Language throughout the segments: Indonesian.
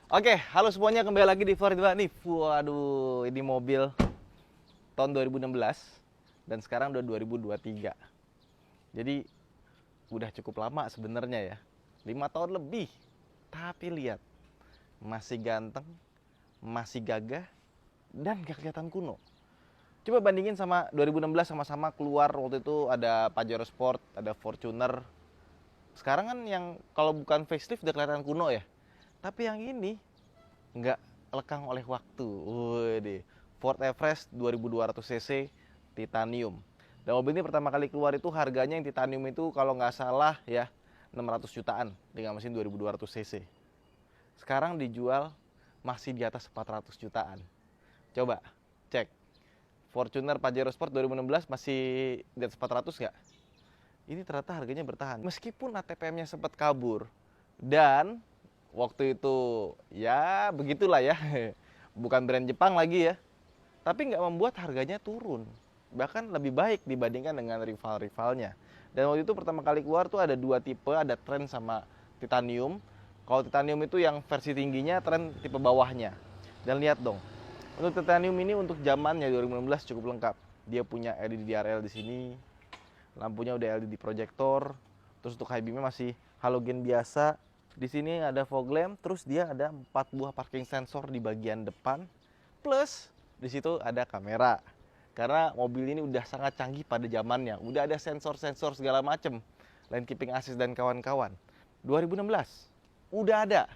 Oke, halo semuanya, kembali lagi di Floridwa nih. Waduh, ini mobil tahun 2016 dan sekarang udah 2023. Jadi udah cukup lama sebenarnya ya. 5 tahun lebih. Tapi lihat, masih ganteng, masih gagah dan gak kelihatan kuno. Coba bandingin sama 2016, sama-sama keluar waktu itu ada Pajero Sport, ada Fortuner. Sekarang kan yang kalau bukan facelift udah kelihatan kuno ya. Tapi yang ini nggak lekang oleh waktu. Waduh, Ford Everest 2200 cc titanium. Dan mobil ini pertama kali keluar itu harganya yang titanium itu kalau nggak salah ya 600 jutaan dengan mesin 2200 cc. Sekarang dijual masih di atas 400 jutaan. Coba cek. Fortuner Pajero Sport 2016 masih di atas 400 nggak? Ini ternyata harganya bertahan. Meskipun ATPM-nya sempat kabur dan waktu itu ya begitulah ya, bukan brand Jepang lagi ya, tapi nggak membuat harganya turun, bahkan lebih baik dibandingkan dengan rival-rivalnya. Dan waktu itu pertama kali keluar tuh ada dua tipe, ada Trend sama Titanium. Kalau Titanium itu yang versi tingginya, Trend tipe bawahnya. Dan lihat dong, untuk Titanium ini untuk zamannya 2016 cukup lengkap. Dia punya LED DRL di sini, lampunya udah LED projector, terus untuk high beamnya masih halogen biasa. Di sini ada fog lamp, terus dia ada 4 buah parking sensor di bagian depan, plus di situ ada kamera. Karena mobil ini udah sangat canggih pada zamannya, udah ada sensor-sensor segala macem, lane keeping assist dan kawan-kawan. 2016 udah ada.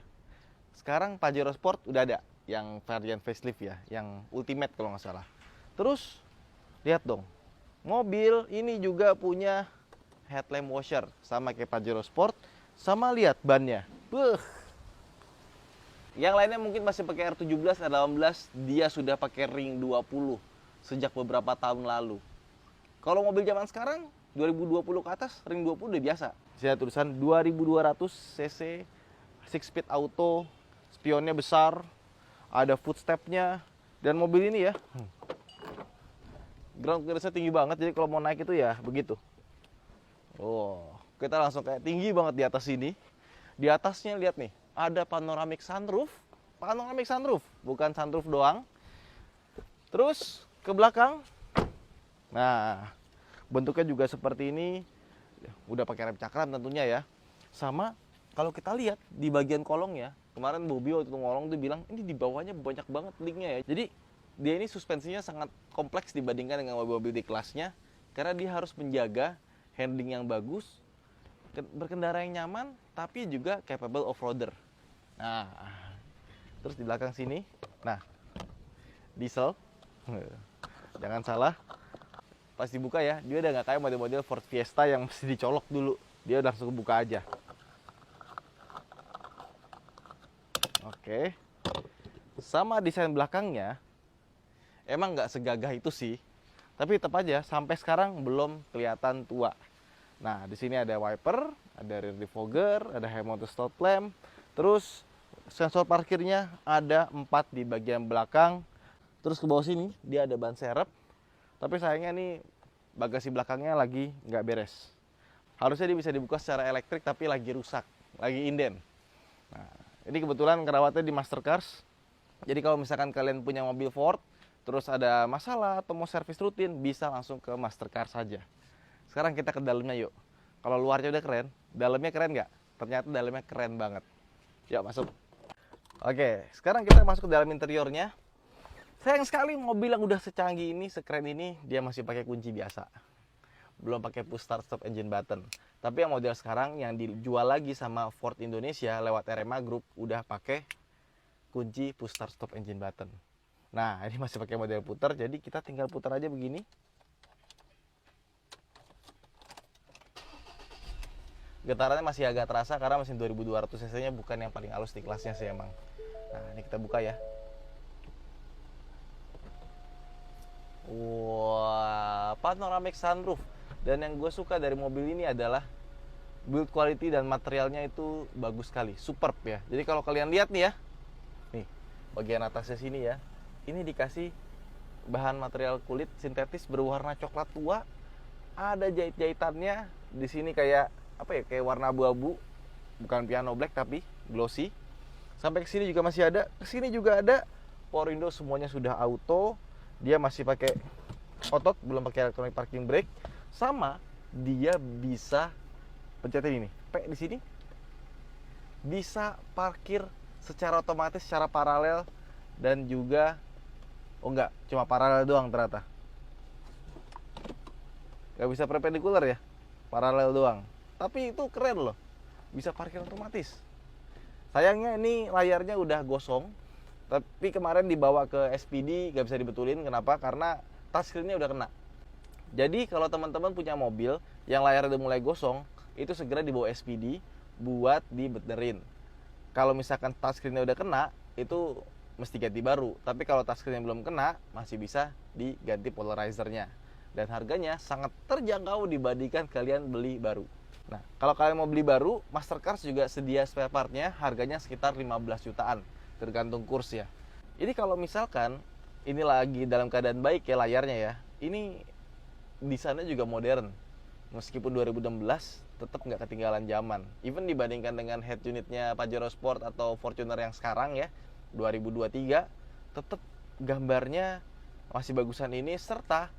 Sekarang Pajero Sport udah ada, yang varian facelift ya, yang ultimate kalau nggak salah. Terus lihat dong, mobil ini juga punya headlamp washer sama kayak Pajero Sport. Sama lihat bannya. Yang lainnya mungkin masih pakai R17, R18, dia sudah pakai ring 20 sejak beberapa tahun lalu. Kalau mobil zaman sekarang 2020 ke atas ring 20 udah biasa. Saya tulisan 2200 cc, 6 speed auto, spionnya besar, ada footstepnya, dan mobil ini ya ground clearance-nya tinggi banget, jadi kalau mau naik itu ya begitu. Oh, kita langsung kayak tinggi banget di atas sini. Di atasnya lihat nih, ada panoramic sunroof. Panoramic sunroof, bukan sunroof doang. Terus ke belakang. Nah, bentuknya juga seperti ini. Udah pakai rem cakram tentunya ya. Sama kalau kita lihat di bagian kolongnya, kemarin Bobby waktu itu ngolong tuh bilang, ini di bawahnya banyak banget linknya ya. Jadi dia ini suspensinya sangat kompleks dibandingkan dengan mobil-mobil di kelasnya, karena dia harus menjaga handling yang bagus, berkendara yang nyaman, tapi juga capable off-roader. Nah, terus di belakang sini, nah, diesel, jangan salah, pas dibuka ya, dia udah nggak kayak model-model Ford Fiesta yang mesti dicolok dulu, dia udah langsung buka aja. Oke, sama desain belakangnya, emang nggak segagah itu sih, tapi tetap aja sampai sekarang belum kelihatan tua. Nah, di sini ada wiper, ada rear defogger, ada high mounted stop lamp, terus sensor parkirnya ada 4 di bagian belakang. Terus ke bawah sini dia ada ban serep, tapi sayangnya nih bagasi belakangnya lagi nggak beres. Harusnya dia bisa dibuka secara elektrik tapi lagi rusak, lagi inden. Nah, ini kebetulan kerawatnya di Mastercars. Jadi kalau misalkan kalian punya mobil Ford, terus ada masalah atau mau servis rutin, bisa langsung ke Mastercars saja. Sekarang kita ke dalamnya yuk. Kalau luarnya udah keren, dalamnya keren nggak? Ternyata dalamnya keren banget. Yuk masuk. Oke, sekarang kita masuk ke dalam interiornya. Sayang sekali mobil yang udah secanggih ini, sekeren ini, dia masih pakai kunci biasa. Belum pakai push start stop engine button. Tapi yang model sekarang yang dijual lagi sama Ford Indonesia lewat RMA Group udah pakai kunci push start stop engine button. Nah, ini masih pakai model putar, jadi kita tinggal putar aja begini. Getarannya masih agak terasa karena mesin 2200 cc nya bukan yang paling halus di kelasnya sih emang. Nah, ini kita buka ya. Wah, panoramic sunroof. Dan yang gue suka dari mobil ini adalah build quality dan materialnya itu bagus sekali, superb ya. Jadi kalau kalian lihat nih ya, nih bagian atasnya sini ya, ini dikasih bahan material kulit sintetis berwarna coklat tua. Ada jahit-jahitannya di sini kayak apa ya, kayak warna abu-abu, bukan piano black tapi glossy. Sampai ke sini juga masih ada, ke sini juga ada. Power window semuanya sudah auto. Dia masih pakai otot, belum pakai electronic parking brake. Sama dia bisa pencetin ini, P di sini. Bisa parkir secara otomatis, secara paralel, dan juga cuma paralel doang ternyata. Gak bisa perpendicular ya, paralel doang. Tapi itu keren loh, bisa parkir otomatis. Sayangnya ini layarnya udah gosong, tapi kemarin dibawa ke SPD gak bisa dibetulin. Kenapa? Karena touchscreen-nya udah kena. Jadi kalau teman-teman punya mobil yang layarnya udah mulai gosong, itu segera dibawa SPD buat dibenerin. Kalau misalkan touchscreen-nya udah kena, itu mesti ganti baru. Tapi kalau touchscreen-nya belum kena, masih bisa diganti polarizernya. Dan harganya sangat terjangkau dibandingkan kalian beli baru. Nah, kalau kalian mau beli baru, Mastercars juga sedia spare part-nya, harganya sekitar 15 jutaan, tergantung kurs ya. Ini kalau misalkan ini lagi dalam keadaan baik ya layarnya ya, ini desainnya juga modern. Meskipun 2016, tetap nggak ketinggalan zaman. Even dibandingkan dengan head unitnya Pajero Sport atau Fortuner yang sekarang ya, 2023, tetap gambarnya masih bagusan ini, serta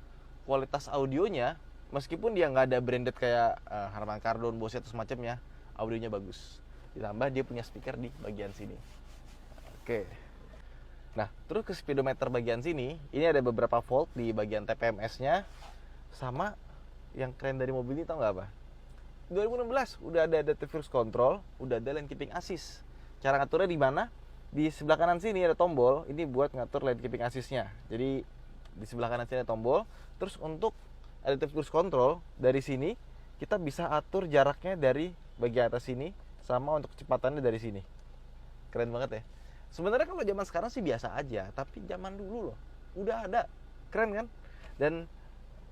kualitas audionya, meskipun dia nggak ada branded kayak Harman Kardon, Bose atau semacamnya, audionya bagus. Ditambah dia punya speaker di bagian sini. Oke. Nah, terus ke speedometer bagian sini, ini ada beberapa volt di bagian TPMS-nya. Sama yang keren dari mobil ini tau nggak apa? 2016 udah ada adaptive cruise control, udah ada lane keeping assist. Cara ngaturnya di mana? Di sebelah kanan sini ada tombol, ini buat ngatur lane keeping assist-nya. Jadi di sebelah kanan sini ada tombol. Terus untuk adaptive cruise control, dari sini kita bisa atur jaraknya dari bagian atas sini, sama untuk kecepatannya dari sini. Keren banget ya. Sebenarnya kalau zaman sekarang sih biasa aja, tapi zaman dulu loh udah ada. Keren kan? Dan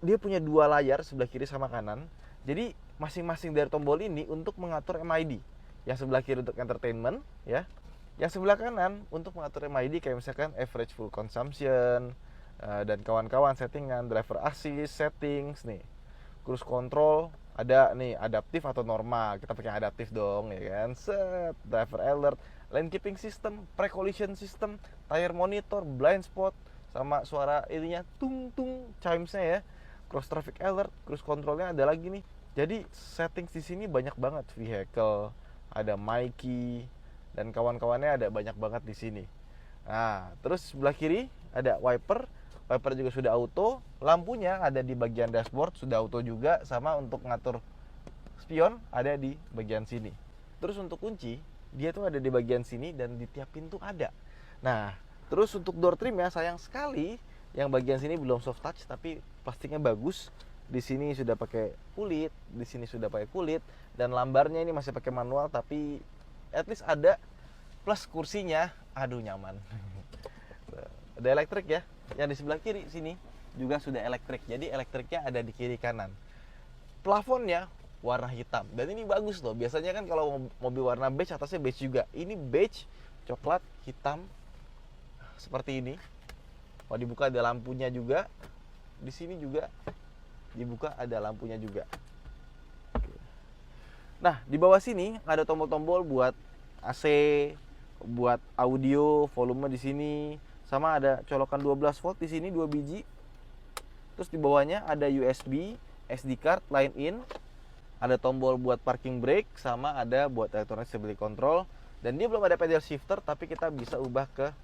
dia punya dua layar, sebelah kiri sama kanan. Jadi masing-masing dari tombol ini untuk mengatur MID. Yang sebelah kiri untuk entertainment ya. Yang sebelah kanan untuk mengatur MID, kayak misalkan average fuel consumption, dan kawan-kawan, settingan, driver assist, settings nih. Cruise control ada nih, adaptif atau normal. Kita pakai adaptif dong ya kan. Set, driver alert, lane keeping system, pre-collision system, tire monitor, blind spot, sama suara ininya tung-tung chimesnya ya. Cross traffic alert, cruise controlnya ada lagi nih. Jadi settings di sini banyak banget, vehicle, ada my key, dan kawan-kawannya ada banyak banget di sini. Nah, terus sebelah kiri ada wiper. Wiper juga sudah auto, lampunya ada di bagian dashboard sudah auto juga, sama untuk ngatur spion ada di bagian sini. Terus untuk kunci, dia tuh ada di bagian sini dan di tiap pintu ada. Nah, terus untuk door trim ya, sayang sekali yang bagian sini belum soft touch, tapi plastiknya bagus. Di sini sudah pakai kulit, di sini sudah pakai kulit, dan lambarnya ini masih pakai manual, tapi at least ada. Plus kursinya, aduh nyaman. Ada elektrik ya. Yang di sebelah kiri sini juga sudah elektrik. Jadi elektriknya ada di kiri kanan. Plafonnya warna hitam. Dan ini bagus loh. Biasanya kan kalau mobil warna beige, atasnya beige juga. Ini beige, coklat, hitam, seperti ini. Kalau dibuka ada lampunya juga. Di sini juga dibuka ada lampunya juga. Nah, di bawah sini ada tombol-tombol buat AC, buat audio, volume di sini. Sama ada colokan 12 volt di sini 2 biji. Terus di bawahnya ada USB, SD card, line in. Ada tombol buat parking brake, sama ada buat electronic stability control. Dan dia belum ada pedal shifter, tapi kita bisa ubah ke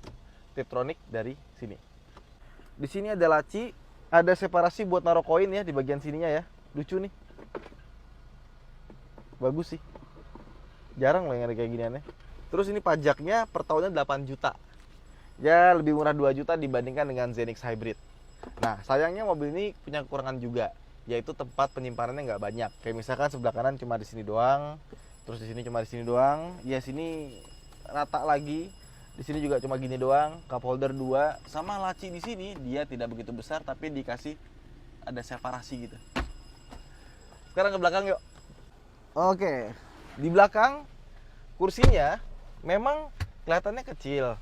Tiptronic dari sini. Di sini ada laci, ada separasi buat naruh koin ya di bagian sininya ya. Lucu nih. Bagus sih. Jarang loh yang ada kayak giniannya. Terus ini pajaknya per tahunnya 8 juta. Ya lebih murah 2 juta dibandingkan dengan Zenix Hybrid. Nah sayangnya mobil ini punya kekurangan juga, yaitu tempat penyimpanannya nggak banyak. Kayak misalkan sebelah kanan cuma di sini doang, terus di sini cuma di sini doang. Ya sini rata lagi, di sini juga cuma gini doang. Cup holder 2, sama laci di sini dia tidak begitu besar, tapi dikasih ada separasi gitu. Sekarang ke belakang yuk. Oke, di belakang kursinya memang kelihatannya kecil,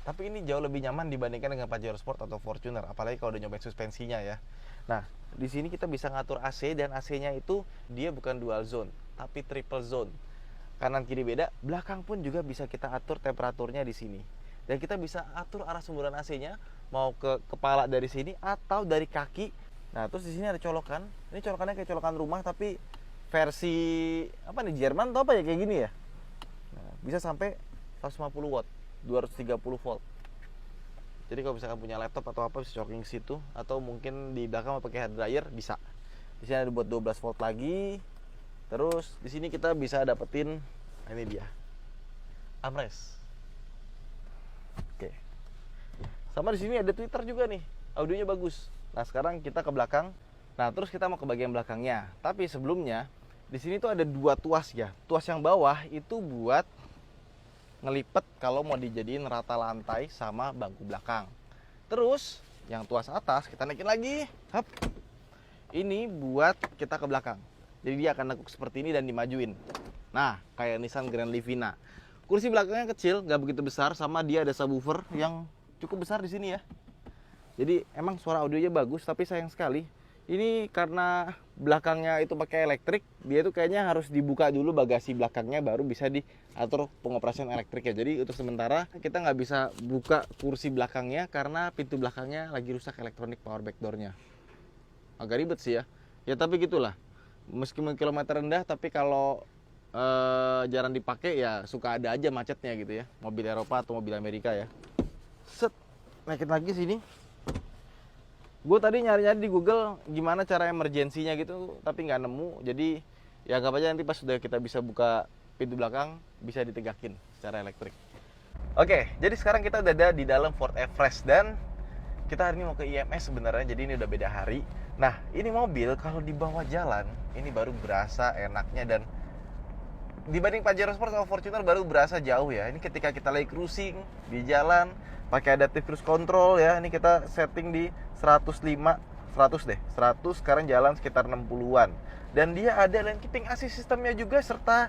tapi ini jauh lebih nyaman dibandingkan dengan Pajero Sport atau Fortuner, apalagi kalau udah nyobain suspensinya ya. Nah, di sini kita bisa ngatur AC, dan AC-nya itu dia bukan dual zone, tapi triple zone. kanan kiri beda, belakang pun juga bisa kita atur temperaturnya di sini. Dan kita bisa atur arah semburan AC-nya mau ke kepala dari sini atau dari kaki. Nah, terus di sini ada colokan. Ini colokannya kayak colokan rumah tapi versi apa nih, Jerman atau apa ya, kayak gini ya. Nah, bisa sampai 150 watt, 230 volt. Jadi kalau misalkan punya laptop atau apa bisa colokin ke situ, atau mungkin di belakang mau pakai head dryer bisa. Di sini ada buat 12 volt lagi. Terus di sini kita bisa dapetin, ini dia, armrest. Oke. Sama di sini ada tweeter juga nih, audionya bagus. Nah sekarang kita ke belakang. Nah terus kita mau ke bagian belakangnya. Tapi sebelumnya di sini tuh ada dua tuas ya. Tuas yang bawah itu buat ngelipet kalau mau dijadiin rata lantai sama bangku belakang. Terus yang tuas atas kita naikin lagi. Hup. Ini buat kita ke belakang. Jadi dia akan nekuk seperti ini dan dimajuin. Nah, kayak Nissan Grand Livina. Kursi belakangnya kecil, nggak begitu besar, sama dia ada subwoofer yang cukup besar di sini ya. Jadi emang suara audionya bagus, tapi sayang sekali ini karena belakangnya itu pakai elektrik, dia itu kayaknya harus dibuka dulu bagasi belakangnya baru bisa diatur pengoperasian elektrik ya. Jadi untuk sementara kita nggak bisa buka kursi belakangnya karena pintu belakangnya lagi rusak elektronik power back door-nya. Agak ribet sih ya. Ya tapi gitulah. Meskipun kilometer rendah, tapi kalau jarang dipakai ya suka ada aja macetnya gitu ya. Mobil Eropa atau mobil Amerika ya. Set, naikin lagi sini. Gue tadi nyari-nyari di Google gimana cara emergensinya gitu, tapi nggak nemu. Jadi ya anggap aja nanti pas sudah kita bisa buka pintu belakang, bisa ditegakin secara elektrik. Oke, jadi sekarang kita udah ada di dalam Ford Everest dan kita hari ini mau ke IMS sebenarnya, jadi ini udah beda hari. Nah, ini mobil kalau dibawa jalan, ini baru berasa enaknya, dan dibanding Pajero Sport sama Fortuner baru berasa jauh ya. Ini ketika kita lagi cruising di jalan, pakai adaptive cruise control ya. Ini kita setting di 100 sekarang jalan sekitar 60-an. Dan dia ada lane keeping assist sistemnya juga, serta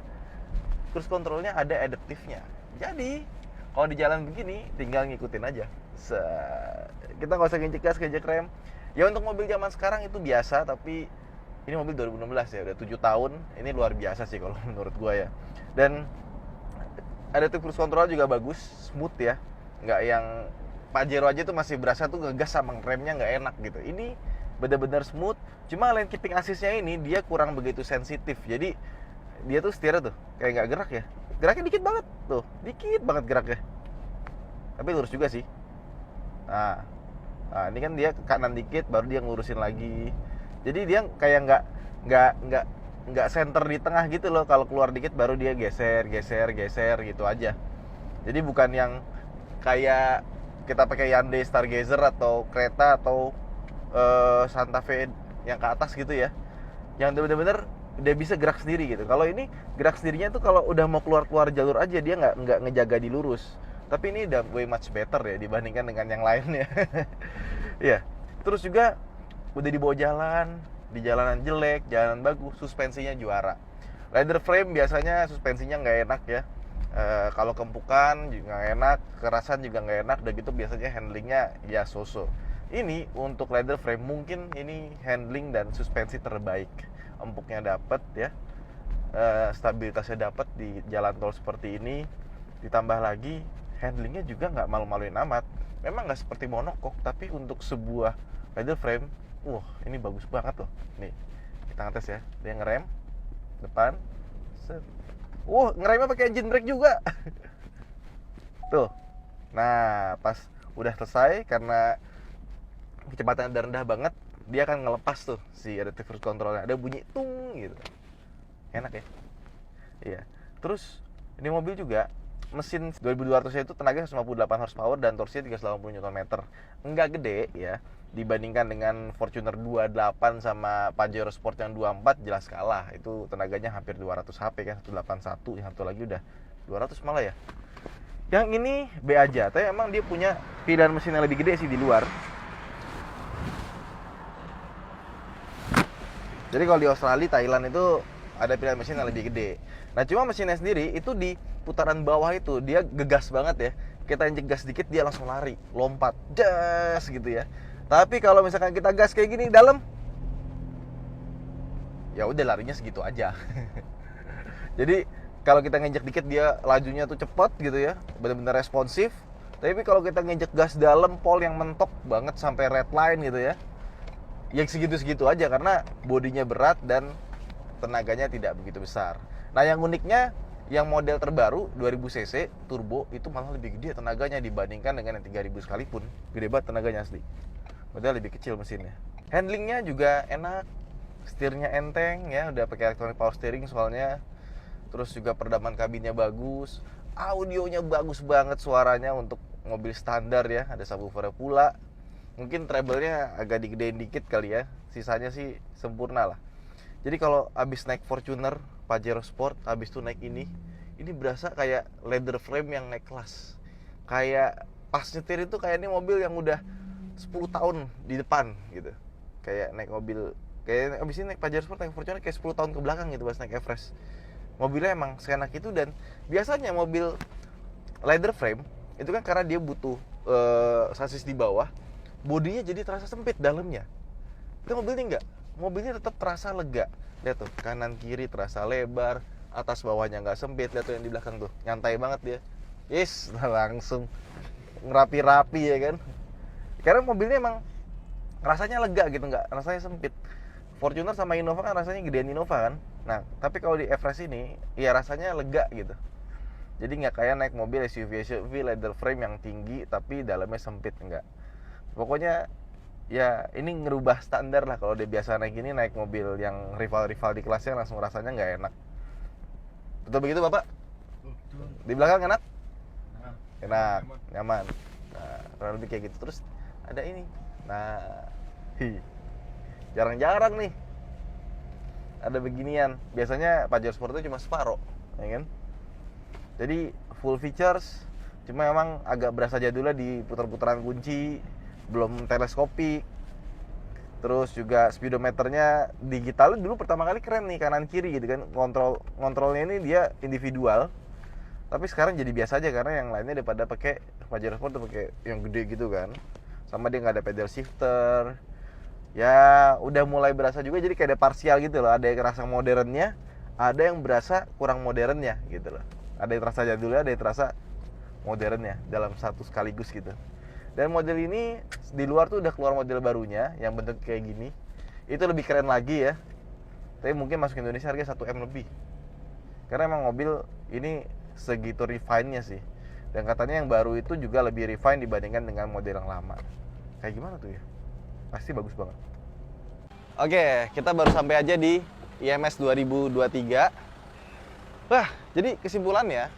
cruise controlnya ada adaptifnya. Jadi, kalau di jalan begini tinggal ngikutin aja. Kita nggak usah nginjek gas, nginjek rem. Ya untuk mobil zaman sekarang itu biasa, tapi ini mobil 2016 ya, udah 7 tahun. Ini luar biasa sih kalau menurut gua ya. Dan adaptive cruise control juga bagus, smooth ya. Nggak yang Pajero aja tuh masih berasa tuh ngegas sama remnya nggak enak gitu. Ini benar-benar smooth. Cuma lane keeping assist-nya ini dia kurang begitu sensitif. Jadi dia tuh setir tuh kayak nggak gerak ya. Geraknya dikit banget tuh, dikit banget geraknya. Tapi lurus juga sih. Nah, ini kan dia ke kanan dikit, baru dia ngurusin lagi. Jadi dia kayak nggak center di tengah gitu loh. Kalau keluar dikit baru dia geser gitu aja. Jadi bukan yang kayak kita pakai Hyundai Stargazer atau kereta atau Santa Fe yang ke atas gitu ya. Yang bener-bener udah bisa gerak sendiri gitu. Kalau ini gerak sendirinya tuh kalau udah mau keluar jalur aja, dia nggak ngejaga di lurus. Tapi ini udah way much better ya dibandingkan dengan yang lainnya. Ya. Terus juga udah dibawa jalan, di jalanan jelek, jalanan bagus, suspensinya juara. Leather frame biasanya suspensinya nggak enak ya. Kalau kempukan juga nggak enak, kerasan juga nggak enak, dan gitu biasanya handlingnya ya so-so. Ini untuk leather frame mungkin ini handling dan suspensi terbaik. Empuknya dapat ya, stabilitasnya dapat di jalan tol seperti ini. Ditambah lagi handlingnya juga nggak malu-maluin amat. Memang nggak seperti monokok, tapi untuk sebuah leather frame, ini bagus banget loh. Nih, kita ngetes ya. Dia ngerem depan, set. Ngeremnya pakai engine brake juga. Tuh. Nah, pas udah selesai karena kecepatannya udah rendah banget, dia akan ngelepas tuh si adaptive cruise controlnya. Ada bunyi tung gitu. Enak ya. Iya. Terus ini mobil juga mesin 2200 itu tenaganya 158 horsepower dan torsinya 380 Nm. Enggak gede ya. Dibandingkan dengan Fortuner 28 sama Pajero Sport yang 24 jelas kalah. Itu tenaganya hampir 200 HP kan, 181, yang satu lagi udah 200 malah ya. Yang ini B aja, tapi emang dia punya pilihan mesin yang lebih gede sih di luar. Jadi kalau di Australia, Thailand itu ada pilihan mesin yang lebih gede. Nah cuma mesinnya sendiri itu di putaran bawah itu dia gegas banget ya. Kita injek gas dikit dia langsung lari, lompat, jas gitu ya. Tapi kalau misalkan kita gas kayak gini dalam, ya udah larinya segitu aja. Jadi Kalau kita nginjek dikit dia lajunya tuh cepet gitu ya, benar-benar responsif. Tapi kalau kita nginjek gas dalam, pol yang mentok banget sampai red line gitu ya, yang segitu-segitu aja karena bodinya berat dan tenaganya tidak begitu besar. Nah yang uniknya, yang model terbaru 2000 cc turbo itu malah lebih gede tenaganya dibandingkan dengan yang 3000 sekalipun. Gede banget tenaganya asli. Model lebih kecil mesinnya. Handlingnya juga enak, setirnya enteng ya, udah pakai electronic power steering soalnya. Terus juga peredaman kabinnya bagus, audionya bagus banget suaranya untuk mobil standar ya, ada subwoofer pula. Mungkin treble-nya agak digedein dikit kali ya, sisanya sih sempurna lah. Jadi kalau abis naik Fortuner, Pajero Sport, abis itu naik ini berasa kayak leather frame yang naik kelas. Kayak pas nyetir itu kayak ini mobil yang udah 10 tahun di depan gitu. Kayak naik mobil, kayak abis ini naik Pajero Sport, naik Fortuner kayak 10 tahun ke belakang gitu pas naik Everest. Mobilnya emang seenak itu, dan biasanya mobil leather frame itu kan karena dia butuh sasis di bawah, bodinya jadi terasa sempit dalamnya. Itu mobil ini enggak, mobilnya tetap terasa lega. Lihat tuh, kanan kiri terasa lebar, atas bawahnya nggak sempit. Lihat tuh yang di belakang tuh, nyantai banget dia. Yes, langsung ngerapi-rapi ya kan. Karena mobilnya emang rasanya lega gitu, nggak rasanya sempit. Fortuner sama Innova kan rasanya gedean Innova kan. Nah, tapi kalau di Everest ini, ya rasanya lega gitu. Jadi nggak kayak naik mobil SUV leather frame yang tinggi tapi dalamnya sempit, enggak. Pokoknya ya ini ngerubah standar lah. Kalau dia biasa naik ini, naik mobil yang rival-rival di kelasnya langsung rasanya nggak enak. Betul begitu Bapak? Betul. Di belakang enak? Nah, Enak, nyaman. Nah, kurang lebih kayak gitu. Terus ada ini. Nah, jarang-jarang nih ada beginian. Biasanya Pajero Sport itu cuma separoh, ya kan? Jadi full features, cuma emang agak berasa jadulnya di putar-putaran kunci, belum teleskopik. Terus juga speedometernya digital. Dulu pertama kali keren nih, kanan kiri gitu kan. Kontrolnya ini dia individual. Tapi sekarang jadi biasa aja karena yang lainnya daripada pakai Pajero Sport tuh pakai yang gede gitu kan. Sama dia nggak ada pedal shifter. Ya udah mulai berasa juga, jadi kayak ada parsial gitu loh. Ada yang terasa modernnya, ada yang berasa kurang modernnya gitu loh. Ada yang terasa jadulnya, ada yang terasa modernnya dalam satu sekaligus gitu. Dan model ini di luar tuh udah keluar model barunya yang bentuk kayak gini. Itu lebih keren lagi ya. Tapi mungkin masuk Indonesia harga 1M lebih. Karena emang mobil ini segitu refine-nya sih. Dan katanya yang baru itu juga lebih refine dibandingkan dengan model yang lama. Kayak gimana tuh ya? Pasti bagus banget. Oke, kita baru sampai aja di IMS 2023. Wah, jadi kesimpulannya,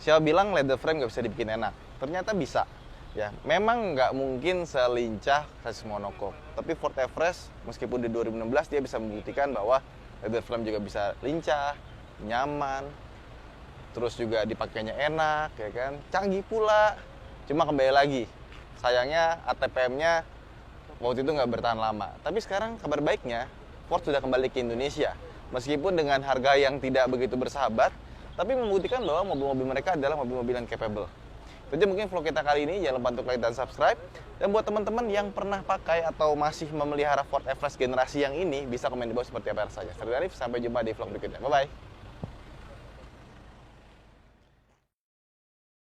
siapa bilang leather frame nggak bisa dibikin enak? Ternyata bisa. Ya, memang nggak mungkin selincah sasis monokok. Tapi Ford Everest, meskipun di 2016 dia bisa membuktikan bahwa leather frame juga bisa lincah, nyaman, terus juga dipakainya enak, ya kan? Canggih pula. Cuma kembali lagi, sayangnya ATPM-nya waktu itu nggak bertahan lama. Tapi sekarang kabar baiknya, Ford sudah kembali ke Indonesia. Meskipun dengan harga yang tidak begitu bersahabat, tapi membuktikan bahwa mobil-mobil mereka adalah mobil-mobil yang capable. Itu aja mungkin vlog kita kali ini. Jangan lupa untuk like dan subscribe. Dan buat teman-teman yang pernah pakai atau masih memelihara Ford Everest generasi yang ini, bisa komen di bawah seperti apa rasanya. Saya Arif, sampai jumpa di vlog berikutnya. Bye-bye.